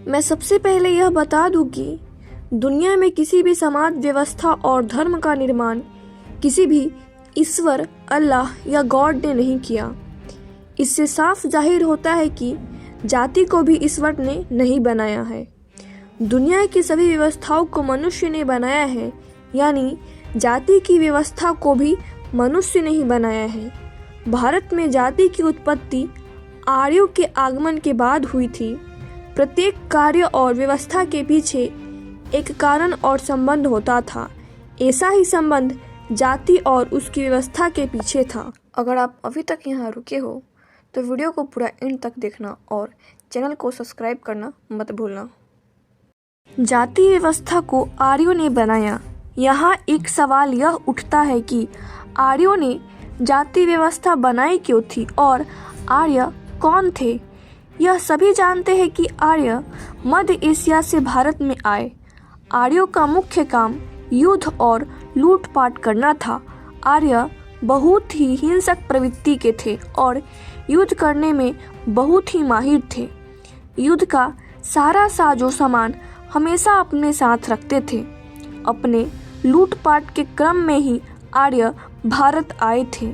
मैं सबसे पहले यह बता दूं कि दुनिया में किसी भी समाज व्यवस्था और धर्म का निर्माण किसी भी ईश्वर, अल्लाह या गॉड ने नहीं किया। इससे साफ जाहिर होता है कि जाति को भी ईश्वर ने नहीं बनाया है। दुनिया की सभी व्यवस्थाओं को मनुष्य ने बनाया है, यानी जाति की व्यवस्था को भी मनुष्य ने ही बनाया है। भारत में जाति की उत्पत्ति आर्यों के आगमन के बाद हुई थी। प्रत्येक कार्य और व्यवस्था के पीछे एक कारण और संबंध होता था। ऐसा ही संबंध जाति और उसकी व्यवस्था के पीछे था। अगर आप अभी तक यहाँ रुके हो तो वीडियो को पूरा एंड तक देखना और चैनल को सब्सक्राइब करना मत भूलना। जाति व्यवस्था को आर्यों ने बनाया। यहाँ एक सवाल यह उठता है कि आर्यों ने जाति व्यवस्था बनाई क्यों थी और आर्य कौन थे? यह सभी जानते हैं कि आर्य मध्य एशिया से भारत में आए। आर्यों का मुख्य काम युद्ध और लूटपाट करना था। आर्य बहुत ही हिंसक प्रवृत्ति के थे और युद्ध करने में बहुत ही माहिर थे। युद्ध का सारा साजो सामान हमेशा अपने साथ रखते थे। अपने लूटपाट के क्रम में ही आर्य भारत आए थे।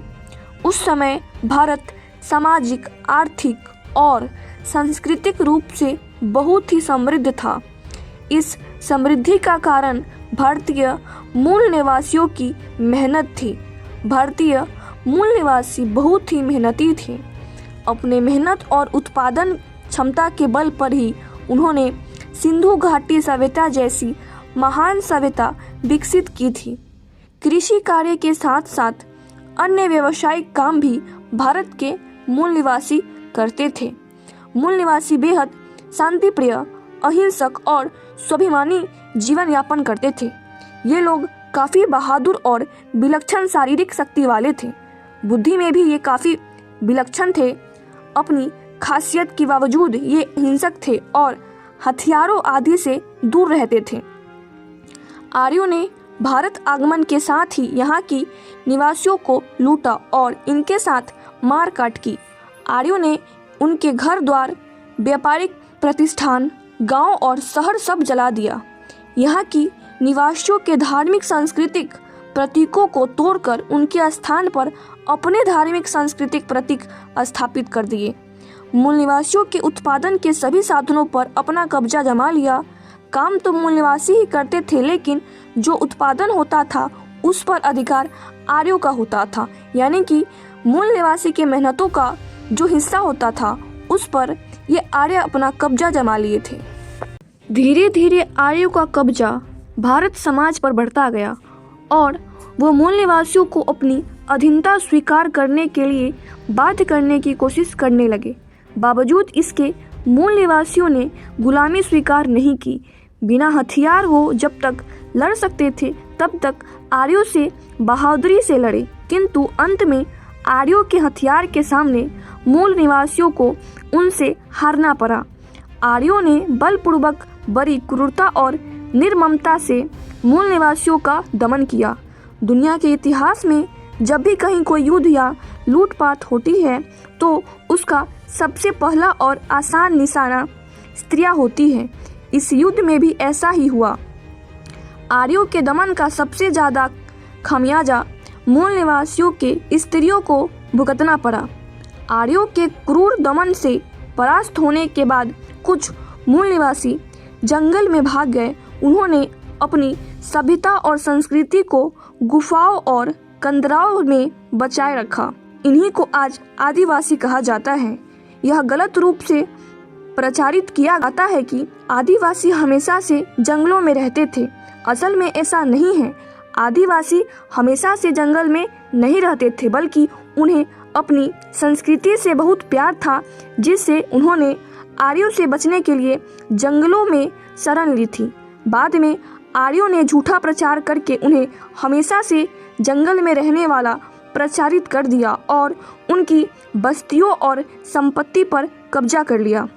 उस समय भारत सामाजिक, आर्थिक और सांस्कृतिक रूप से बहुत ही समृद्ध था। इस समृद्धि का कारण भारतीय मूल निवासियों की मेहनत थी। भारतीय मूल निवासी बहुत ही मेहनती थे। अपने मेहनत और उत्पादन क्षमता के बल पर ही उन्होंने सिंधु घाटी सभ्यता जैसी महान सभ्यता विकसित की थी। कृषि कार्य के साथ साथ अन्य व्यावसायिक काम भी भारत के मूल निवासी करते थे। मूल निवासी बेहद शांतिप्रिय, अहिंसक और स्वाभिमानी जीवन यापन करते थे। ये लोग काफ़ी बहादुर और विलक्षण शारीरिक शक्ति वाले थे। बुद्धि में भी ये काफ़ी विलक्षण थे। अपनी खासियत के बावजूद ये हिंसक थे और हथियारों आदि से दूर रहते थे। आर्यों ने भारत आगमन के साथ ही यहाँ की निवासियों को लूटा और इनके साथ मारकाट की। आर्यों ने उनके घर द्वार, व्यापारिक प्रतिष्ठान, गांव और शहर सब जला दिया। यहाँ की निवासियों के धार्मिक सांस्कृतिक प्रतीकों को तोड़कर उनके स्थान पर अपने धार्मिक सांस्कृतिक प्रतीक स्थापित कर दिए। मूल निवासियों के उत्पादन के सभी साधनों पर अपना कब्जा जमा लिया। काम तो मूल निवासी ही करते थे, लेकिन जो उत्पादन होता था उस पर अधिकार आर्यों का होता था, यानी कि मूल निवासी के मेहनतों का जो हिस्सा होता था उस पर ये आर्य अपना कब्जा जमा लिए थे। धीरे धीरे आर्यों का कब्जा भारत समाज पर बढ़ता गया और वो मूल निवासियों को अपनी अधीनता स्वीकार करने के लिए बाध्य करने की कोशिश करने लगे। बावजूद इसके मूल निवासियों ने गुलामी स्वीकार नहीं की। बिना हथियार वो जब तक लड़ सकते थे तब तक आर्यों से बहादुरी से लड़े, किंतु अंत में आर्यों के हथियार के सामने मूल निवासियों को उनसे हारना पड़ा। आर्यों ने बलपूर्वक बड़ी क्रूरता और निर्ममता से मूल निवासियों का दमन किया। दुनिया के इतिहास में जब भी कहीं कोई युद्ध या लूटपाट होती है तो उसका सबसे पहला और आसान निशाना स्त्रियां होती हैं। इस युद्ध में भी ऐसा ही हुआ। आर्यों के दमन का सबसे ज़्यादा खामियाजा मूल निवासियों के स्त्रियों को भुगतना पड़ा। आर्यों के क्रूर दमन से परास्त होने के बाद कुछ मूल निवासी जंगल में भाग गए। उन्होंने अपनी सभ्यता और संस्कृति को गुफाओं और कंदराओं में बचाए रखा। इन्हीं को आज आदिवासी कहा जाता है। यह गलत रूप से प्रचारित किया जाता है कि आदिवासी हमेशा से जंगलों में रहते थे। असल में ऐसा नहीं है। आदिवासी हमेशा से जंगल में नहीं रहते थे, बल्कि उन्हें अपनी संस्कृति से बहुत प्यार था, जिससे उन्होंने आर्यों से बचने के लिए जंगलों में शरण ली थी। बाद में आर्यों ने झूठा प्रचार करके उन्हें हमेशा से जंगल में रहने वाला प्रचारित कर दिया और उनकी बस्तियों और संपत्ति पर कब्जा कर लिया।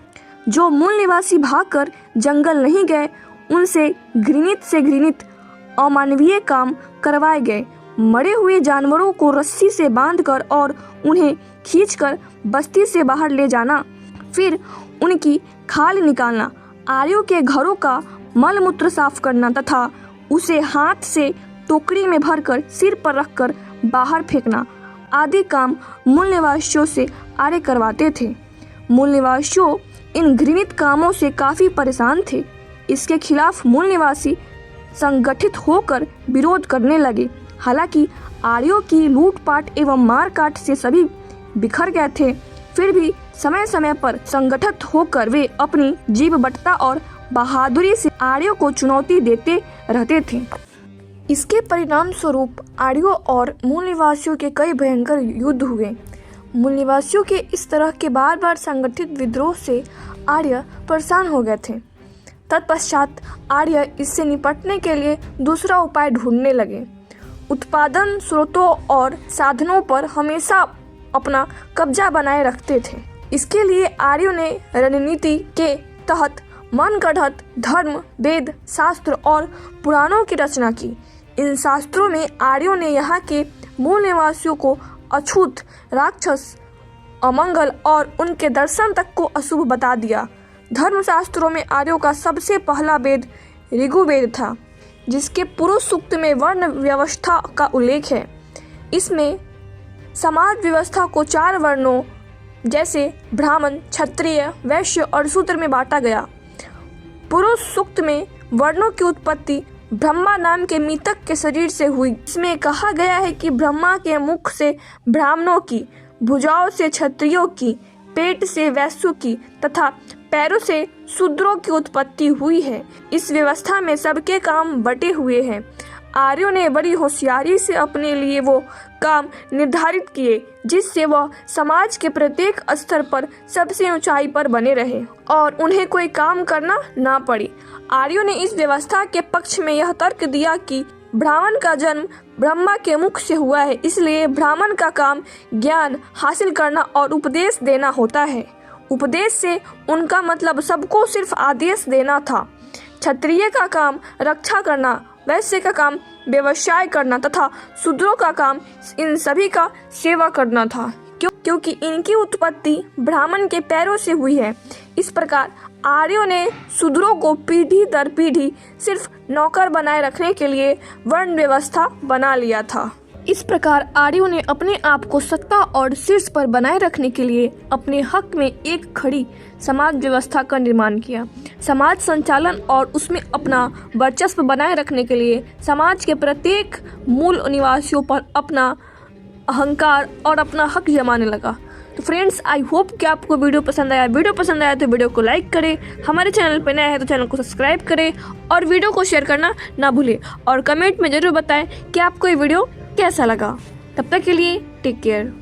जो मूल निवासी भागकर जंगल नहीं गए, उनसे घृणित से घृणित अमानवीय काम करवाए गए। मरे हुए जानवरों को रस्सी से बांधकर और उन्हें खींचकर बस्ती से बाहर ले जाना, फिर उनकी खाल निकालना आर्यों के घरों का मल मूत्र साफ करना तथा उसे हाथ से टोकरी में भरकर सिर पर रखकर बाहर फेंकना आदि काम मूल निवासियों से आर्य करवाते थे। मूल निवासियों इन घृणित कामों से काफ़ी परेशान थे। इसके खिलाफ मूल निवासी संगठित होकर विरोध करने लगे। हालांकि आर्यों की लूटपाट एवं मारकाट से सभी बिखर गए थे, फिर भी समय समय पर संगठित होकर वे अपनी जीव बटता और बहादुरी से आर्यों को चुनौती देते रहते थे। इसके परिणाम स्वरूप आर्यों और मूल निवासियों के कई भयंकर युद्ध हुए। मूल निवासियों के इस तरह के बार बार संगठित विद्रोह से आर्य परेशान हो गए थे। तत्पश्चात आर्य इससे निपटने के लिए दूसरा उपाय ढूंढने लगे। उत्पादन स्रोतों और साधनों पर हमेशा अपना कब्जा बनाए रखते थे। इसके लिए आर्यों ने रणनीति के तहत मनगढ़ंत धर्म, वेद, शास्त्र और पुराणों की रचना की। इन शास्त्रों में आर्यों ने यहाँ के मूल निवासियों को अछूत, राक्षस, अमंगल और उनके दर्शन तक को अशुभ बता दिया। धर्मशास्त्रों में आर्यों का सबसे पहला वेद ऋग्वेद था, जिसके पुरुष सूक्त में वर्ण व्यवस्था का उल्लेख है। इसमें समाज व्यवस्था को 4 वर्णों जैसे ब्राह्मण, क्षत्रिय, वैश्य और शूद्र में बांटा गया। पुरुष सूक्त में वर्णों की उत्पत्ति ब्रह्मा नाम के मितक के शरीर से हुई। इसमें कहा गया है कि ब्रह्मा के मुख से ब्राह्मणों की, भुजाओं से क्षत्रियों की, पेट से वैश्यों की तथा पैरों से शूद्रों की उत्पत्ति हुई है। इस व्यवस्था में सबके काम बटे हुए हैं। आर्यों ने बड़ी होशियारी से अपने लिए वो काम निर्धारित किए जिससे वह समाज के प्रत्येक स्तर पर सबसे ऊंचाई पर बने रहे और उन्हें कोई काम करना ना पड़े। आर्यों ने इस व्यवस्था के पक्ष में यह तर्क दिया कि ब्राह्मण का जन्म ब्रह्मा के मुख से हुआ है, इसलिए ब्राह्मण का काम ज्ञान हासिल करना और उपदेश देना होता है। उपदेश से उनका मतलब सबको सिर्फ आदेश देना था। क्षत्रिय का काम रक्षा करना, वैश्य का काम व्यवसाय करना तथा शूद्रों का काम इन सभी का सेवा करना था, क्योंकि इनकी उत्पत्ति ब्राह्मण के पैरों से हुई है। इस प्रकार आर्यों ने शूद्रों को पीढ़ी दर पीढ़ी सिर्फ नौकर बनाए रखने के लिए वर्ण व्यवस्था बना लिया था। इस प्रकार आर्यों ने अपने आप को सत्ता और शीर्ष पर बनाए रखने के लिए अपने हक में एक खड़ी समाज व्यवस्था का निर्माण किया। समाज संचालन और उसमें अपना वर्चस्व बनाए रखने के लिए समाज के प्रत्येक मूल निवासियों पर अपना अहंकार और अपना हक जमाने लगा। तो फ्रेंड्स, आई होप कि आपको वीडियो पसंद आया। वीडियो पसंद आया तो वीडियो को लाइक करें, हमारे चैनल पर नया है तो चैनल को सब्सक्राइब करें और वीडियो को शेयर करना ना भूलें और कमेंट में ज़रूर बताएं कि आपको ये वीडियो कैसा लगा। तब तक के लिए टेक केयर।